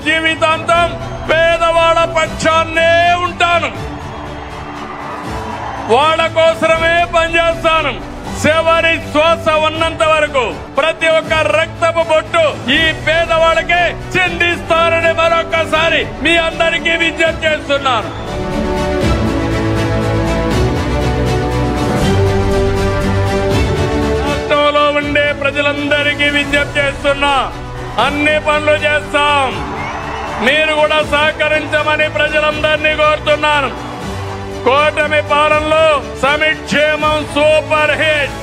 జీవితాంతం పేదవాళ్ళ పక్షాన్నే ఉంటాను. వాళ్ళ కోసమే పనిచేస్తాను. చివరి శ్వాస ఉన్నంత వరకు ప్రతి ఒక్క రక్తపు బొట్టు ఈ పేదవాళ్ళకే చిందిస్తానని మరొకసారి మీ అందరికీ విజ్ఞప్తి చేస్తున్నాను. రాష్ట్రంలో ఉండే ప్రజలందరికీ విజ్ఞప్తి చేస్తున్నా, అన్ని పనులు చేస్తాం. మీరు కూడా సహకరించమని ప్రజలందరినీ కోరుతున్నాను. కూటమి పాలనలో సంక్షేమం సూపర్ హిట్,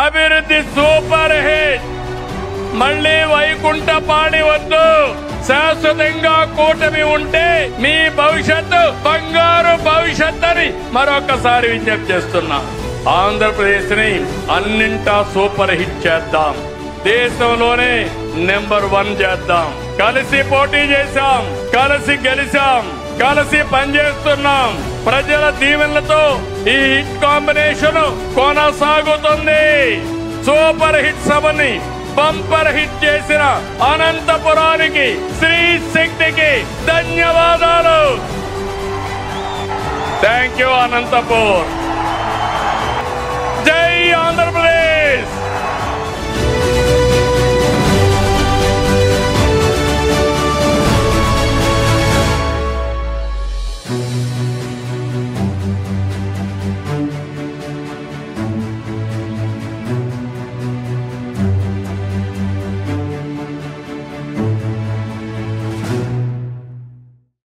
అభివృద్ధి సూపర్ హిట్. మళ్లీ వైకుంఠపాడి వద్దు. శాశ్వతంగా కూటమి ఉంటే మీ భవిష్యత్తు బంగారు భవిష్యత్ అని మరొకసారి విజ్ఞప్తి చేస్తున్నా. ఆంధ్రప్రదేశ్ ని అన్నింటా సూపర్ హిట్ చేద్దాం. దేశంలోనే నెంబర్ 1 చేద్దాం. కలిసి పోటీ చేశాం, కలిసి గెలిచాం, కలిసి పనిచేస్తున్నాం. ప్రజల దీవెనలతో ఈ హిట్ కాంబినేషన్ కొనసాగుతుంది. సూపర్ హిట్ సభని బంపర్ హిట్ చేసిన అనంతపురానికి, శ్రీ శక్తికి ధన్యవాదాలు. Thank you Anantapur.